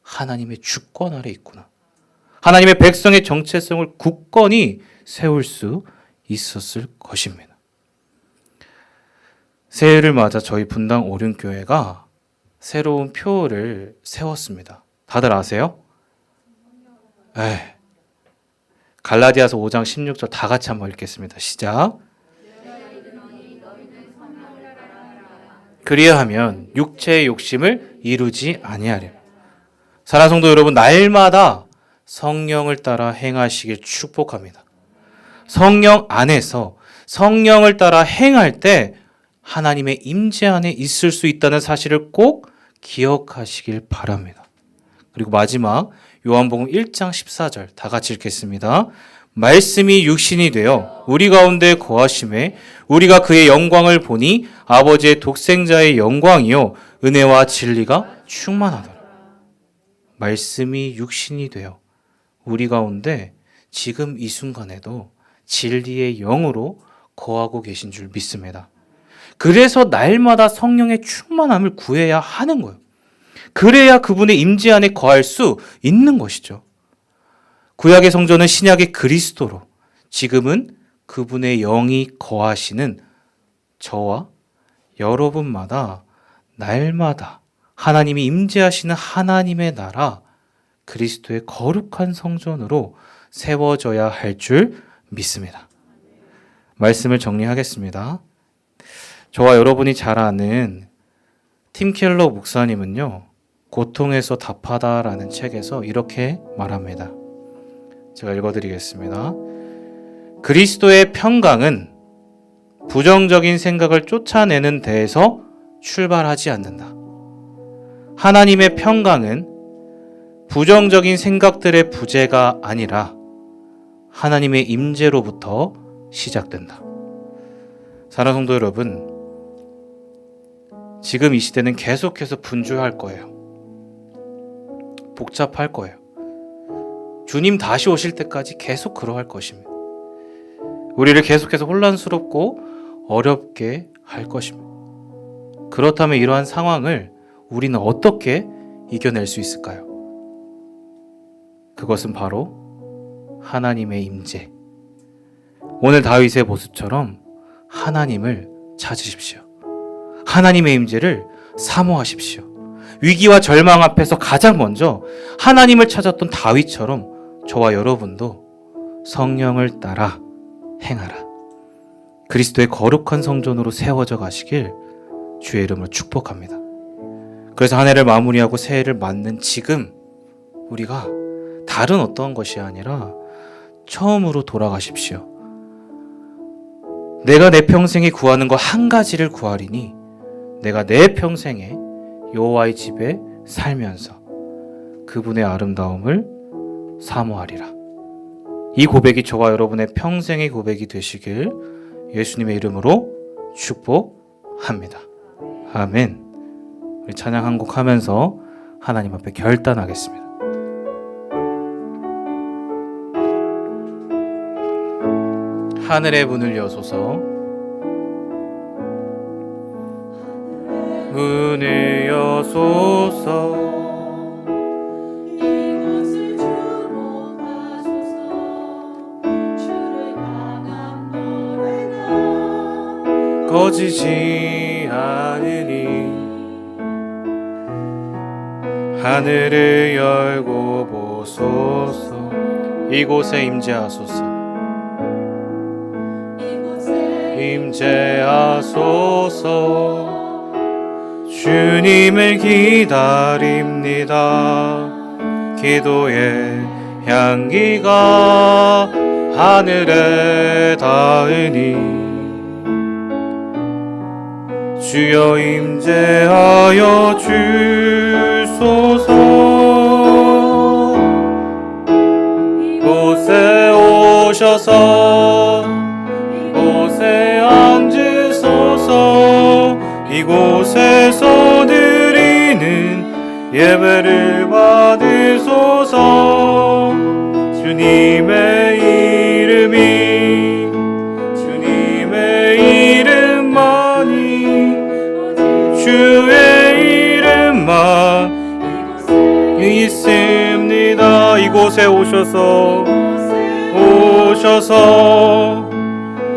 하나님의 주권 아래 있구나. 하나님의 백성의 정체성을 굳건히 세울 수 있었을 것입니다. 새해를 맞아 저희 분당 오륜교회가 새로운 표를 세웠습니다. 다들 아세요? 갈라디아서 5장 16절 다 같이 한번 읽겠습니다. 시작. 그리하면 육체의 욕심을 이루지 아니하려. 사랑하는 성도 여러분, 날마다 성령을 따라 행하시길 축복합니다. 성령 안에서 성령을 따라 행할 때 하나님의 임재 안에 있을 수 있다는 사실을 꼭 기억하시길 바랍니다. 그리고 마지막 요한복음 1장 14절 다 같이 읽겠습니다. 말씀이 육신이 되어 우리 가운데 거하심에 우리가 그의 영광을 보니 아버지의 독생자의 영광이요 은혜와 진리가 충만하더라. 말씀이 육신이 되어 우리 가운데 지금 이 순간에도 진리의 영으로 거하고 계신 줄 믿습니다. 그래서 날마다 성령의 충만함을 구해야 하는 거예요. 그래야 그분의 임재 안에 거할 수 있는 것이죠. 구약의 성전은 신약의 그리스도로, 지금은 그분의 영이 거하시는 저와 여러분마다 날마다 하나님이 임재하시는 하나님의 나라 그리스도의 거룩한 성전으로 세워져야 할 줄 믿습니다. 말씀을 정리하겠습니다. 저와 여러분이 잘 아는 팀 켈러 목사님은요, 고통에서 답하다라는 책에서 이렇게 말합니다. 제가 읽어드리겠습니다. 그리스도의 평강은 부정적인 생각을 쫓아내는 데에서 출발하지 않는다. 하나님의 평강은 부정적인 생각들의 부재가 아니라 하나님의 임재로부터 시작된다. 사랑하는 성도 여러분, 지금 이 시대는 계속해서 분주할 거예요. 복잡할 거예요. 주님 다시 오실 때까지 계속 그러할 것입니다. 우리를 계속해서 혼란스럽고 어렵게 할 것입니다. 그렇다면 이러한 상황을 우리는 어떻게 이겨낼 수 있을까요? 그것은 바로 하나님의 임재. 오늘 다윗의 모습처럼 하나님을 찾으십시오. 하나님의 임재를 사모하십시오. 위기와 절망 앞에서 가장 먼저 하나님을 찾았던 다윗처럼 저와 여러분도 성령을 따라 행하라. 그리스도의 거룩한 성전으로 세워져 가시길 주의 이름으로 축복합니다. 그래서 한 해를 마무리하고 새해를 맞는 지금 우리가 다른 어떤 것이 아니라 처음으로 돌아가십시오. 내가 내 평생에 구하는 것 한 가지를 구하리니 내가 내 평생에 여호와의 집에 살면서 그분의 아름다움을 사모하리라. 이 고백이 저와 여러분의 평생의 고백이 되시길 예수님의 이름으로 축복합니다. 아멘. 우리 찬양 한 곡 하면서 하나님 앞에 결단하겠습니다. 하늘의 문을 여소서, 문을 여소서, 이곳을 주목하소서. 주를 향한 노래가 꺼지지 않으니 하늘을 열고 보소서. 이곳에 임재하소서. 임재하소서. 주님을 기다립니다. 기도의 향기가 하늘에 닿으니 주여 임재하여 주소서. 이곳에 오셔서 이곳에 앉으소서. 이곳에서 드리는 예배를 받으소서. 주님의 이름만이 주의 이름만 있습니다. 이곳에 오셔서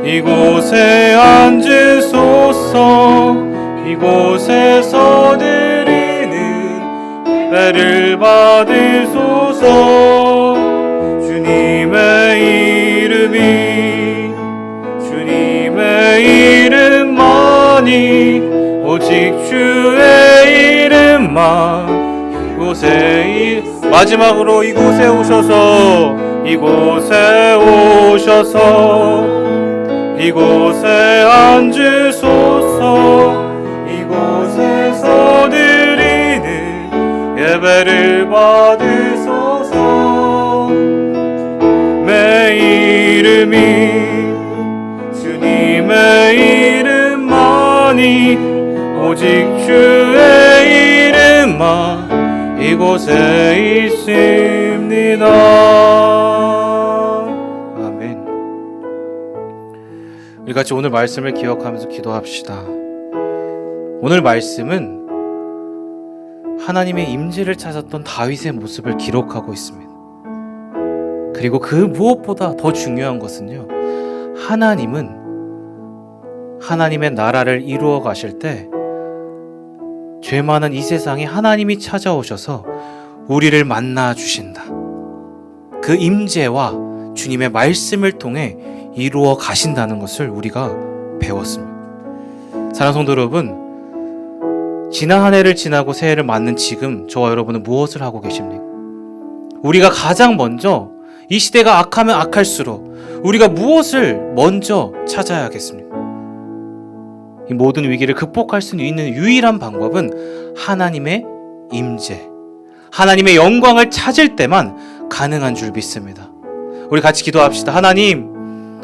이곳에 앉으소서. 이곳에서 드리는 예배를 받으소서. 주님의 이름만이 오직 주의 이름만 이곳에 마지막으로 이곳에 오셔서 이곳에 앉으소서. 이곳에서 드리는 예배를 받으소서. 매일 이름이 주님의 이름만이 오직 주의 이름만 이곳에 있습니다. 아멘. 우리 같이 오늘 말씀을 기억하면서 기도합시다. 오늘 말씀은 하나님의 임재를 찾았던 다윗의 모습을 기록하고 있습니다. 그리고 그 무엇보다 더 중요한 것은요, 하나님은 하나님의 나라를 이루어 가실 때 죄 많은 이 세상에 하나님이 찾아오셔서 우리를 만나 주신다. 그 임재와 주님의 말씀을 통해 이루어 가신다는 것을 우리가 배웠습니다. 사랑하는 성도 여러분, 지난 한 해를 지나고 새해를 맞는 지금 저와 여러분은 무엇을 하고 계십니까? 우리가 가장 먼저 이 시대가 악하면 악할수록 우리가 무엇을 먼저 찾아야겠습니까? 이 모든 위기를 극복할 수 있는 유일한 방법은 하나님의 임재, 하나님의 영광을 찾을 때만 가능한 줄 믿습니다. 우리 같이 기도합시다. 하나님,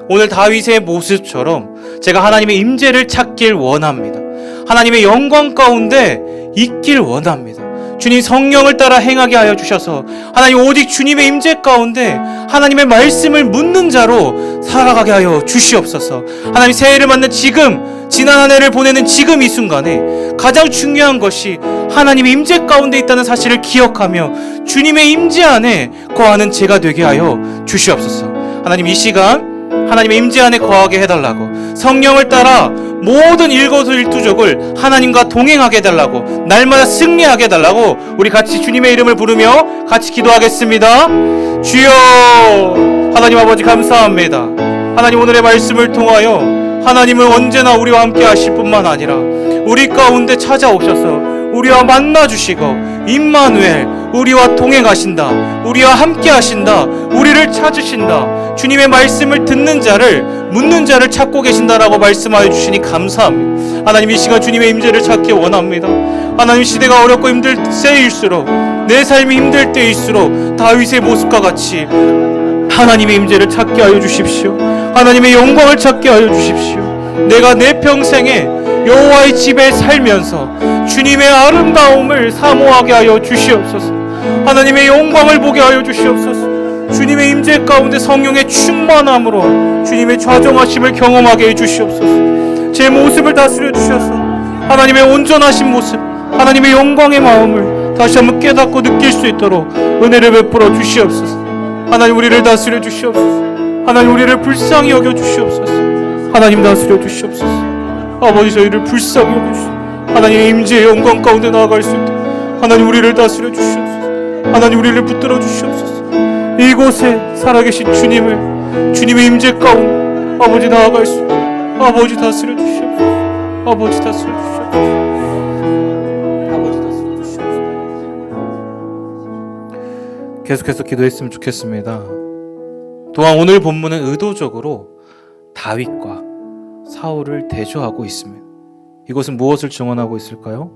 오늘 다윗의 모습처럼 제가 하나님의 임재를 찾길 원합니다. 하나님의 영광 가운데 있길 원합니다. 주님 성령을 따라 행하게 하여 주셔서 하나님 오직 주님의 임재 가운데 하나님의 말씀을 묻는 자로 살아가게 하여 주시옵소서. 하나님 새해를 맞는 지금, 지난 한 해를 보내는 지금 이 순간에 가장 중요한 것이 하나님의 임재 가운데 있다는 사실을 기억하며 주님의 임재 안에 거하는 제가 되게 하여 주시옵소서. 하나님 이 시간 하나님의 임재 안에 거하게 해달라고, 성령을 따라 모든 일거수일투족을 하나님과 동행하게 해달라고, 날마다 승리하게 해달라고 우리 같이 주님의 이름을 부르며 같이 기도하겠습니다. 주여, 하나님 아버지 감사합니다. 하나님 오늘의 말씀을 통하여 하나님은 언제나 우리와 함께 하실 뿐만 아니라 우리 가운데 찾아오셔서 우리와 만나주시고 임마누엘, 우리와 동행하신다, 우리와 함께 하신다, 우리를 찾으신다, 주님의 말씀을 듣는 자를, 묻는 자를 찾고 계신다라고 말씀하여 주시니 감사합니다. 하나님 이 시간 주님의 임재를 찾기 원합니다. 하나님 시대가 어렵고 힘들 때일수록, 내 삶이 힘들 때일수록 다윗의 모습과 같이 하나님의 임재를 찾게 하여 주십시오. 하나님의 영광을 찾게 하여 주십시오. 내가 내 평생에 여호와의 집에 살면서 주님의 아름다움을 사모하게 하여 주시옵소서. 하나님의 영광을 보게 하여 주시옵소서. 주님의 임재 가운데 성령의 충만함으로 주님의 좌정하심을 경험하게 해 주시옵소서. 제 모습을 다스려 주셔서 하나님의 온전하신 모습, 하나님의 영광의 마음을 다시 한번 깨닫고 느낄 수 있도록 은혜를 베풀어 주시옵소서. 하나님 우리를 다스려 주시옵소서. 하나님 우리를 불쌍히 여겨 주시옵소서. 하나님 다스려 주시옵소서. 아버지 저희를 불쌍히 여겨주시옵소서. 하나님의 임재의 영광 가운데 나아갈 수 있도록 하나님 우리를 다스려 주시옵소서. 하나님 우리를 붙들어 주시옵소서. 이곳에 살아계신 주님을, 주님의 임재 가운데 아버지 나아갈 수 있도록 아버지 다스려 주시옵소서. 아버지 다스려 주시옵소서. 아버지 다스려 주시옵소서. 계속해서 기도했으면 좋겠습니다. 또한 오늘 본문은 의도적으로 다윗과 사울을 대조하고 있습니다. 이것은 무엇을 증언하고 있을까요?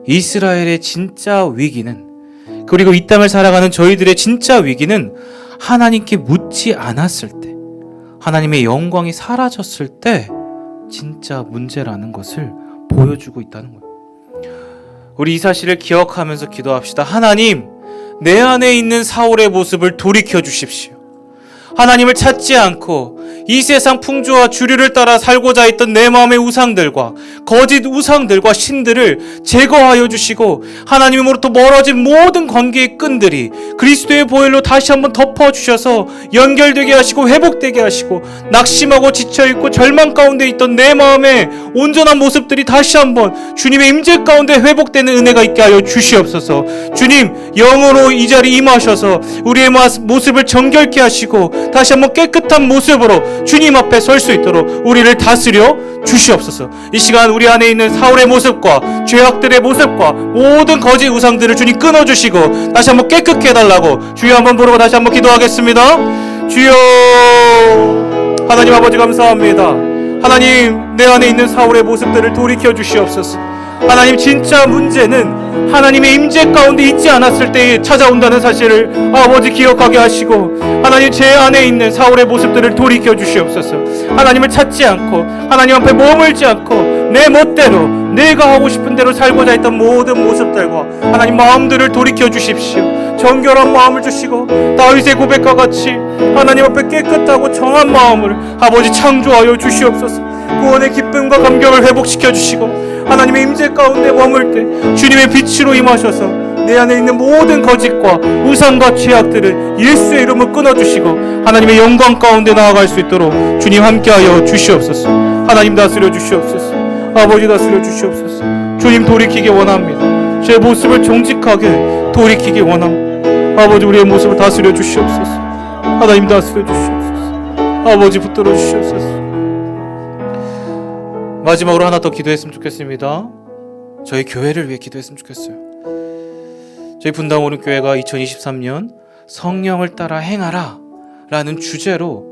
이스라엘의 진짜 위기는, 그리고 이 땅을 살아가는 저희들의 진짜 위기는 하나님께 묻지 않았을 때, 하나님의 영광이 사라졌을 때 진짜 문제라는 것을 보여주고 있다는 거예요. 우리 이 사실을 기억하면서 기도합시다. 하나님, 내 안에 있는 사울의 모습을 돌이켜 주십시오. 하나님을 찾지 않고 이 세상 풍조와 주류를 따라 살고자 했던 내 마음의 우상들과 거짓 우상들과 신들을 제거하여 주시고 하나님으로부터 멀어진 모든 관계의 끈들이 그리스도의 보혈로 다시 한번 덮어주셔서 연결되게 하시고 회복되게 하시고 낙심하고 지쳐있고 절망 가운데 있던 내 마음의 온전한 모습들이 다시 한번 주님의 임재 가운데 회복되는 은혜가 있게 하여 주시옵소서. 주님 영으로 이 자리에 임하셔서 우리의 모습을 정결케 하시고 다시 한번 깨끗한 모습으로 주님 앞에 설 수 있도록 우리를 다스려 주시옵소서. 이 시간 우리 안에 있는 사울의 모습과 죄악들의 모습과 모든 거짓 우상들을 주님 끊어주시고 다시 한번 깨끗게 해달라고 주여 한번 부르고 다시 한번 기도하겠습니다. 주여, 하나님 아버지 감사합니다. 하나님 내 안에 있는 사울의 모습들을 돌이켜 주시옵소서. 하나님, 진짜 문제는 하나님의 임재 가운데 있지 않았을 때에 찾아온다는 사실을 아버지 기억하게 하시고, 하나님, 제 안에 있는 사울의 모습들을 돌이켜 주시옵소서. 하나님을 찾지 않고 하나님 앞에 머물지 않고 내 멋대로 내가 하고 싶은 대로 살고자 했던 모든 모습들과 하나님 마음들을 돌이켜 주십시오. 정결한 마음을 주시고 다윗의 고백과 같이 하나님 앞에 깨끗하고 정한 마음을 아버지 창조하여 주시옵소서. 구원의 기쁨과 감격을 회복시켜 주시고 하나님의 임재 가운데 머물 때 주님의 빛으로 임하셔서 내 안에 있는 모든 거짓과 우상과 죄악들을 예수의 이름으로 끊어주시고 하나님의 영광 가운데 나아갈 수 있도록 주님 함께하여 주시옵소서. 하나님 다스려 주시옵소서. 아버지 다스려 주시옵소서. 주님 돌이키기 원합니다. 제 모습을 정직하게 돌이키기 원합니다. 아버지, 우리의 모습을 다스려 주시옵소서. 하나님 다스려 주시옵소서. 아버지 붙들어 주시옵소서. 마지막으로 하나 더 기도했으면 좋겠습니다. 저희 교회를 위해 기도했으면 좋겠어요. 저희 분당 오른교회가 2023년 성령을 따라 행하라 라는 주제로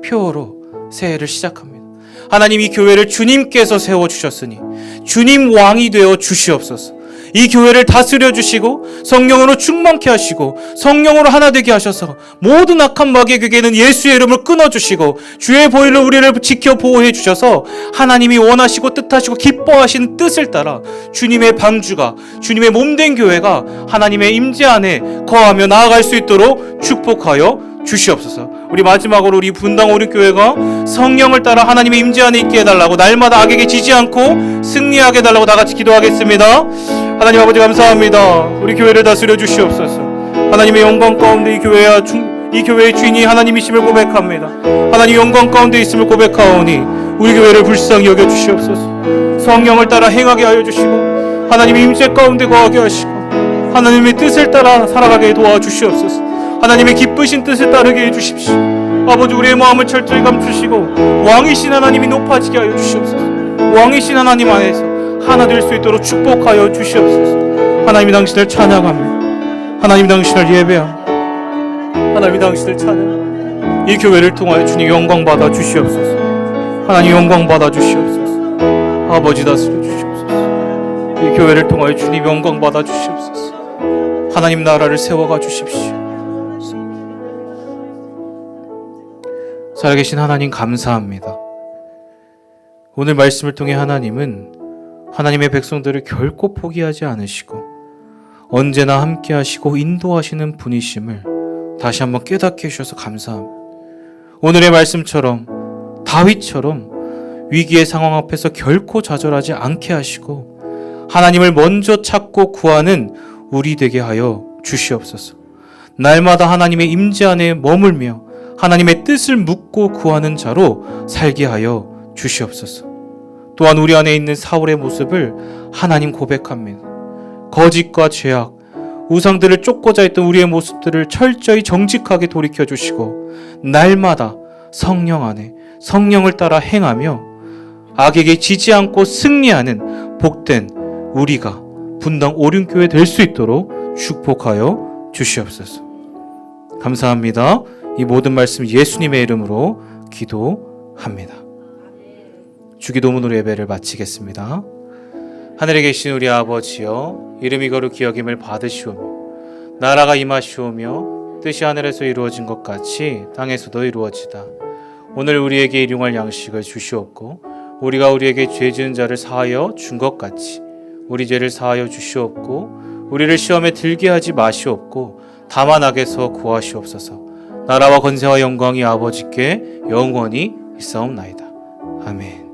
표어로 새해를 시작합니다. 하나님, 이 교회를 주님께서 세워주셨으니 주님 왕이 되어 주시옵소서. 이 교회를 다스려 주시고 성령으로 충만케 하시고 성령으로 하나 되게 하셔서 모든 악한 마귀에게는 예수의 이름을 끊어주시고 주의 보혈로 우리를 지켜 보호해 주셔서 하나님이 원하시고 뜻하시고 기뻐하시는 뜻을 따라 주님의 방주가, 주님의 몸된 교회가 하나님의 임재 안에 거하며 나아갈 수 있도록 축복하여 주시옵소서. 우리 마지막으로 우리 분당 오륜교회가 성령을 따라 하나님의 임재 안에 있게 해달라고, 날마다 악에게 지지 않고 승리하게 해달라고 다 같이 기도하겠습니다. 하나님 아버지, 감사합니다. 우리 교회를 다스려 주시옵소서. 하나님의 영광 가운데 이 교회의 주인이 하나님이심을 고백합니다. 하나님 영광 가운데 있음을 고백하오니 우리 교회를 불쌍히 여겨 주시옵소서. 성령을 따라 행하게 하여 주시고 하나님의 임재 가운데 거하게 하시고 하나님의 뜻을 따라 살아가게 도와주시옵소서. 하나님의 기쁘신 뜻을 따르게 해주십시오. 아버지, 우리의 마음을 철저히 감추시고 왕이신 하나님이 높아지게 하여 주시옵소서. 왕이신 하나님 안에서 하나 될 수 있도록 축복하여 주시옵소서. 하나님, 당신을 찬양합니다. 하나님, 당신을 예배합니다. 하나님, 당신을 찬양합니다. 이 교회를 통하여 주님 영광 받아 주시옵소서. 하나님, 영광 받아 주시옵소서. 아버지, 다스려 주시옵소서. 이 교회를 통하여 주님 영광 받아 주시옵소서. 하나님 나라를 세워가 주십시오. 살아계신 하나님, 감사합니다. 오늘 말씀을 통해 하나님은 하나님의 백성들을 결코 포기하지 않으시고 언제나 함께 하시고 인도하시는 분이심을 다시 한번 깨닫게 해주셔서 감사합니다. 오늘의 말씀처럼 다윗처럼 위기의 상황 앞에서 결코 좌절하지 않게 하시고 하나님을 먼저 찾고 구하는 우리 되게 하여 주시옵소서. 날마다 하나님의 임재 안에 머물며 하나님의 뜻을 묻고 구하는 자로 살게 하여 주시옵소서. 또한 우리 안에 있는 사울의 모습을 하나님 고백합니다. 거짓과 죄악, 우상들을 쫓고자 했던 우리의 모습들을 철저히 정직하게 돌이켜 주시고 날마다 성령 안에 성령을 따라 행하며 악에게 지지 않고 승리하는 복된 우리가 분당 오륜교회 될 수 있도록 축복하여 주시옵소서. 감사합니다. 이 모든 말씀 예수님의 이름으로 기도합니다. 주기도문으로 예배를 마치겠습니다. 하늘에 계신 우리 아버지여, 이름이 거룩히 여김을 받으시오며 나라가 임하시오며 뜻이 하늘에서 이루어진 것 같이 땅에서도 이루어지다. 오늘 우리에게 일용할 양식을 주시옵고 우리가 우리에게 죄 지은 자를 사하여 준 것 같이 우리 죄를 사하여 주시옵고 우리를 시험에 들게 하지 마시옵고 다만 악에서 구하시옵소서. 나라와 권세와 영광이 아버지께 영원히 있사옵나이다. 아멘.